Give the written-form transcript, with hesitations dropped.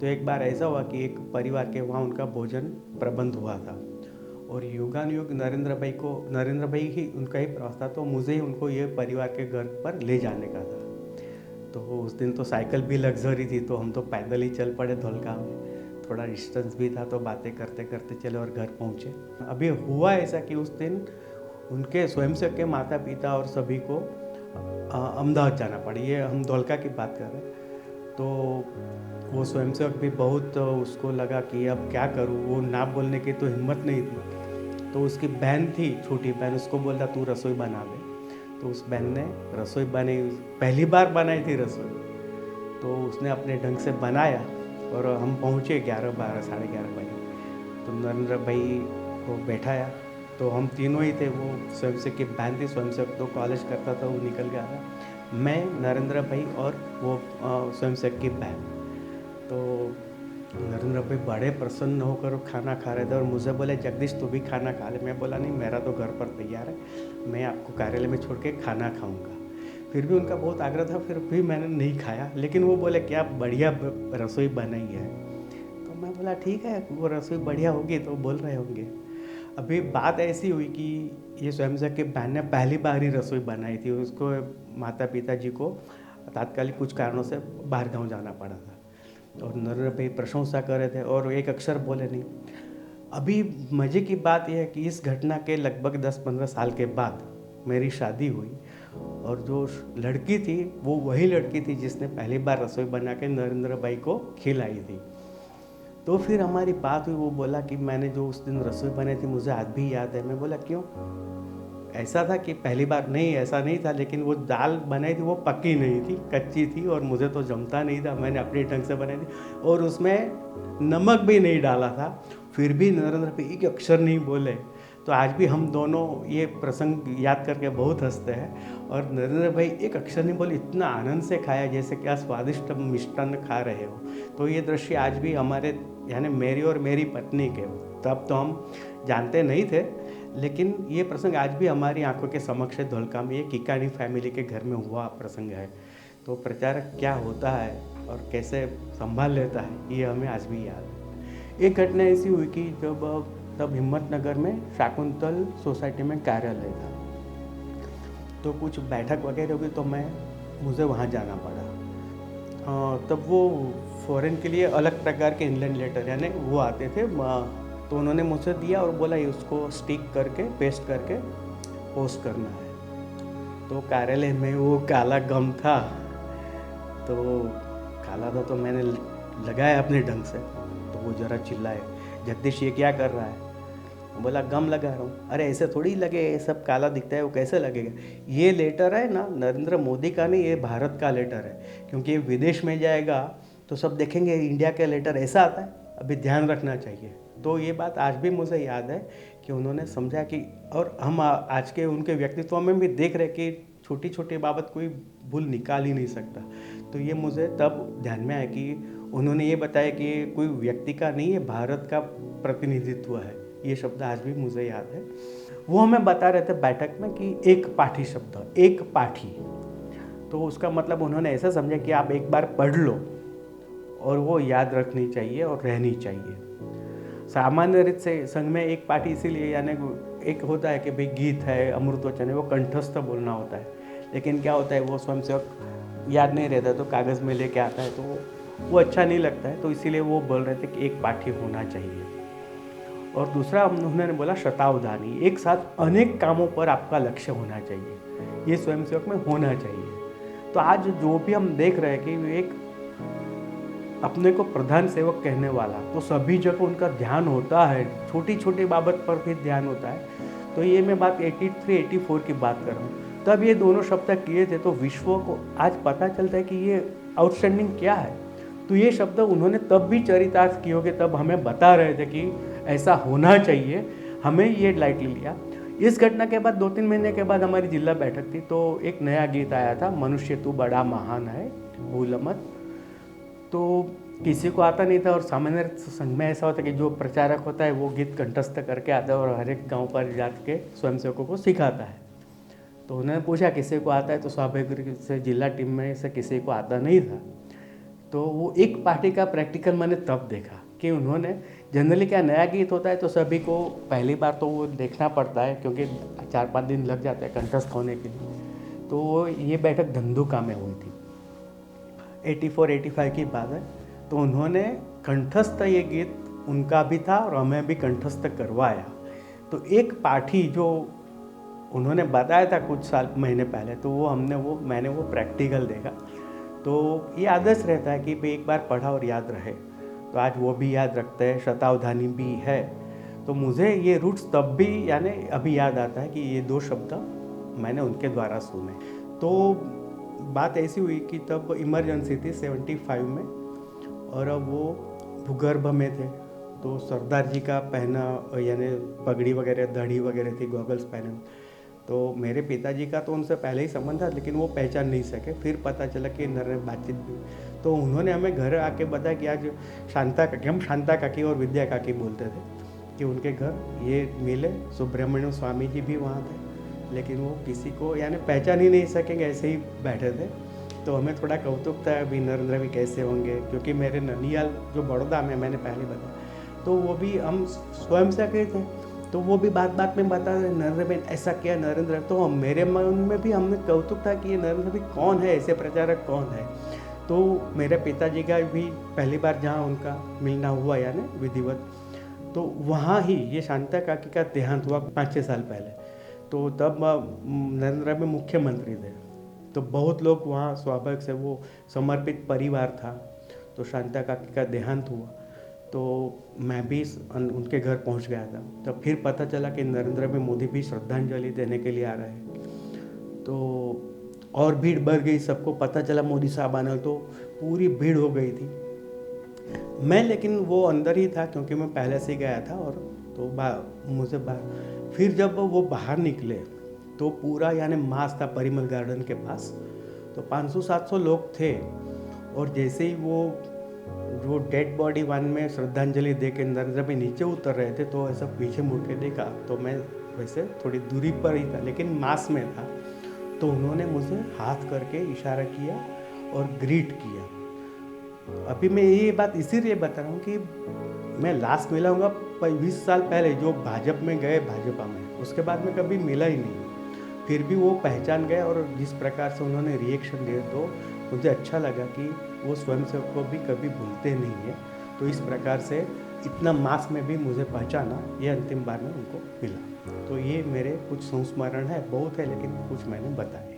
तो एक बार ऐसा हुआ कि एक परिवार के वहाँ उनका भोजन प्रबंध हुआ था और युगानुयुग नरेंद्र भाई ही उनका ही प्रवास था, तो मुझे ही उनको ये परिवार के घर पर ले जाने का था। तो उस दिन तो साइकिल भी लग्जरी थी, तो हम तो पैदल ही चल पड़े धोलका में। थोड़ा डिस्टेंस भी था तो बातें करते करते चले और घर पहुँचे। अभी हुआ ऐसा कि उस दिन उनके स्वयंसेवक के माता पिता और सभी को अहमदाबाद जाना पड़ा। ये हम धोलका की बात कर रहे हैं। तो वो स्वयंसेवक भी बहुत उसको लगा कि अब क्या करूँ, वो ना बोलने की तो हिम्मत नहीं थी। तो उसकी बहन थी, छोटी बहन, उसको बोला तू रसोई बना दे। तो उस बहन ने रसोई बनाई, पहली बार बनाई थी रसोई। तो उसने अपने ढंग से बनाया और हम पहुँचे 11 12 साढ़े 11 बजे। तो नरेंद्र भाई को बैठाया, तो हम तीनों ही थे। वो स्वयंसेवक की बहन थी, स्वयंसेवक तो कॉलेज करता था, वो निकल गया था। मैं, नरेंद्र भाई और वो स्वयंसेवक की बहन। तो नरेंद्र भाई बड़े प्रसन्न होकर खाना खा रहे थे और मुझे बोले जगदीश तू भी खाना खा ले। मैं बोला नहीं, मेरा तो घर पर तैयार है, मैं आपको कार्यालय में छोड़ के खाना खाऊंगा। फिर भी उनका बहुत आग्रह था, फिर भी मैंने नहीं खाया। लेकिन वो बोले क्या बढ़िया रसोई बनाई है। तो मैं बोला ठीक है, वो रसोई बढ़िया होगी तो बोल रहे होंगे। अभी बात ऐसी हुई कि ये स्वयंसेवक की बहन ने पहली बार ही रसोई बनाई थी। उसको माता पिता जी को तात्कालिक कुछ कारणों से बाहर गाँव जाना पड़ा था और नरेंद्र भाई प्रशंसा कर रहे थे और एक अक्षर बोले नहीं। अभी मज़े की बात यह है कि इस घटना के लगभग 10-15 साल के बाद मेरी शादी हुई और जो लड़की थी वो वही लड़की थी जिसने पहली बार रसोई बना के नरेंद्र भाई को खिलाई थी। तो फिर हमारी बात हुई, वो बोला कि मैंने जो उस दिन रसोई बनाई थी मुझे आज भी याद है। मैं बोला क्यों? ऐसा था कि पहली बार नहीं, ऐसा नहीं था, लेकिन वो दाल बनाई थी वो पक्की नहीं थी, कच्ची थी और मुझे तो जमता नहीं था। मैंने अपने ढंग से बनाई थी और उसमें नमक भी नहीं डाला था। फिर भी नरेंद्र पे एक अक्षर नहीं बोले। तो आज भी हम दोनों ये प्रसंग याद करके बहुत हंसते हैं। और नरेंद्र भाई एक अक्षर नहीं बोले, इतना आनंद से खाया जैसे क्या स्वादिष्ट मिष्टान्न खा रहे हो। तो ये दृश्य आज भी हमारे, यानी मेरी और मेरी पत्नी के, तब तो हम जानते नहीं थे, लेकिन ये प्रसंग आज भी हमारी आंखों के समक्ष है। धोलका में ये किकानी फैमिली के घर में हुआ प्रसंग है। तो प्रचारक क्या होता है और कैसे संभाल लेता है, ये हमें आज भी याद है। एक घटना ऐसी हुई कि जब तब हिम्मतनगर में शाकुंतल सोसाइटी में कार्यालय था, तो कुछ बैठक वगैरह हुई, तो मुझे वहाँ जाना पड़ा। तब वो फॉरेन के लिए अलग प्रकार के इनलैंड लेटर यानी वो आते थे, तो उन्होंने मुझे दिया और बोला ये उसको स्टिक करके पेस्ट करके पोस्ट करना है। तो कार्यालय में वो काला गम था, तो काला था तो मैंने लगाया अपने ढंग से। तो वो ज़रा चिल्लाए, जगदीश ये क्या कर रहा है? बोला गम लगा रहा हूँ। अरे ऐसे थोड़ी लगे, ये सब काला दिखता है, वो कैसे लगेगा? ये लेटर है ना नरेंद्र मोदी का नहीं, ये भारत का लेटर है, क्योंकि ये विदेश में जाएगा तो सब देखेंगे इंडिया का लेटर ऐसा आता है, अभी ध्यान रखना चाहिए। तो ये बात आज भी मुझे याद है कि उन्होंने समझा कि, और हम आज के उनके व्यक्तित्व में भी देख रहे कि छोटी छोटी बाबत कोई भूल निकाल ही नहीं सकता। तो ये मुझे तब ध्यान में आया कि उन्होंने ये बताया कि ये कोई व्यक्ति का नहीं, ये भारत का प्रतिनिधित्व है। ये शब्द आज भी मुझे याद है। वो हमें बता रहे थे बैठक में कि एक पाठी शब्द, एक पाठी, तो उसका मतलब उन्होंने ऐसा समझा कि आप एक बार पढ़ लो और वो याद रखनी चाहिए और रहनी चाहिए। सामान्य रीत से संघ में एक पाठी इसीलिए, यानी एक होता है कि भाई गीत है, अमृत वचन है, वो कंठस्थ बोलना होता है। लेकिन क्या होता है, वो स्वयंसेवक याद नहीं रहता तो कागज़ में लेके आता है, तो वो अच्छा नहीं लगता है। तो इसीलिए वो बोल रहे थे कि एक पाठी होना चाहिए। और दूसरा उन्होंने बोला शतावधानी, एक साथ अनेक कामों पर आपका लक्ष्य होना चाहिए, ये स्वयंसेवक में होना चाहिए। तो आज जो भी हम देख रहे हैं कि एक अपने को प्रधान सेवक कहने वाला, तो सभी जगह उनका ध्यान होता है, छोटी छोटी बाबत पर भी ध्यान होता है। तो ये मैं बात 83-84 की बात कर रहा हूँ, तब ये दोनों शब्द किए थे। तो विश्व को आज पता चलता है कि ये आउटस्टैंडिंग क्या है। तो ये शब्द उन्होंने तब भी चरितार्थ किए होंगे, तब हमें बता रहे थे कि ऐसा होना चाहिए, हमें ये लाइटली लिया। इस घटना के बाद 2-3 महीने के बाद हमारी जिला बैठक थी, तो एक नया गीत आया था, मनुष्य तू बड़ा महान है भूल मत। तो किसी को आता नहीं था और सामान्य संघ में ऐसा होता है कि जो प्रचारक होता है वो गीत कंठस्थ करके आता है और हर एक गाँव पर जाके स्वयंसेवकों को सिखाता है। तो उन्होंने पूछा किसी को आता है, तो स्वाभाविक रूप से जिला टीम में से किसी को आता नहीं था। तो वो एक पार्टी का प्रैक्टिकल मैंने तब देखा कि उन्होंने, जनरली क्या नया गीत होता है तो सभी को पहली बार तो वो देखना पड़ता है क्योंकि 4-5 दिन लग जाते हैं कंठस्थ होने के लिए। तो ये बैठक धंधुका में हुई थी, 84-85 की बात है। तो उन्होंने कंठस्थ ये गीत उनका भी था और हमें भी कंठस्थ करवाया। तो एक पाठी जो उन्होंने बताया था कुछ साल महीने पहले, तो वो मैंने वो प्रैक्टिकल देखा। तो ये आदर्श रहता है कि भाई एक बार पढ़ा और याद रहे, तो आज वो भी याद रखते हैं, शतावधानी भी है। तो मुझे ये रूट्स तब भी यानी अभी याद आता है कि ये 2 शब्द मैंने उनके द्वारा सुने। तो बात ऐसी हुई कि तब इमरजेंसी थी 75 में, और अब वो भूगर्भ में थे। तो सरदार जी का पहना यानी पगड़ी वगैरह, दाढ़ी वगैरह थी, गॉगल्स पहने। तो मेरे पिताजी का तो उनसे पहले ही संबंध था, लेकिन वो पहचान नहीं सके। फिर पता चला कि नर बातचीत भी। तो उन्होंने हमें घर आके बताया कि आज शांता काकी, हम शांता काकी और विद्या काकी बोलते थे, कि उनके घर ये मिले। सुब्रमण्यम स्वामी जी भी वहाँ थे, लेकिन वो किसी को यानी पहचान ही नहीं सकेंगे, ऐसे ही बैठे थे। तो हमें थोड़ा कौतुक था अभी नरेंद्र भी कैसे होंगे, क्योंकि मेरे ननियाल जो बड़ौदा में, मैंने पहले बताया, तो वो भी हम स्वयं से गए थे। तो वो भी बात बात में बता रहे नरेंद्र भाई ऐसा किया, नरेंद्र। तो मेरे मन में भी हमने कौतुक था कि ये नरेंद्र भाई कौन है, ऐसे प्रचारक कौन है। तो मेरे पिताजी का भी पहली बार जहाँ उनका मिलना हुआ यानी विधिवत, तो वहाँ ही ये शांता काकी का देहांत हुआ 5-6 साल पहले। तो तब नरेंद्र भाई मुख्यमंत्री थे, तो बहुत लोग वहाँ, स्वाभाविक से वो समर्पित परिवार था। तो शांता काकी का देहांत हुआ, तो मैं भी उनके घर पहुंच गया था। तब फिर पता चला कि नरेंद्र भाई मोदी भी श्रद्धांजलि देने के लिए आ रहे हैं। तो और भीड़ बढ़ गई, सबको पता चला मोदी साहब आना, तो पूरी भीड़ हो गई थी। मैं लेकिन वो अंदर ही था क्योंकि मैं पहले से ही गया था। और तो मुझे बाहर, फिर जब वो बाहर निकले तो पूरा यानी मास था परिमल गार्डन के पास। तो 500-700 लोग थे, और जैसे ही वो डेड बॉडी वन में श्रद्धांजलि दे के नरेंद्र भाई नीचे उतर रहे थे, तो ऐसा पीछे मुड़ के देखा, तो मैं वैसे थोड़ी दूरी पर ही था लेकिन मास में था। तो उन्होंने मुझे हाथ करके इशारा किया और ग्रीट किया। अभी मैं ये बात इसीलिए बता रहा हूँ कि मैं लास्ट मिला हूँगा 20 साल पहले, जो भाजपा में गए, भाजपा में, उसके बाद में कभी मिला ही नहीं। फिर भी वो पहचान गए, और जिस प्रकार से उन्होंने रिएक्शन दिए, तो मुझे अच्छा लगा कि वो स्वयंसेवक को भी कभी भूलते नहीं है। तो इस प्रकार से इतना मास में भी मुझे पहचाना, ये अंतिम बार में उनको मिला। तो ये मेरे कुछ संस्मरण है, बहुत है लेकिन कुछ मैंने बताया।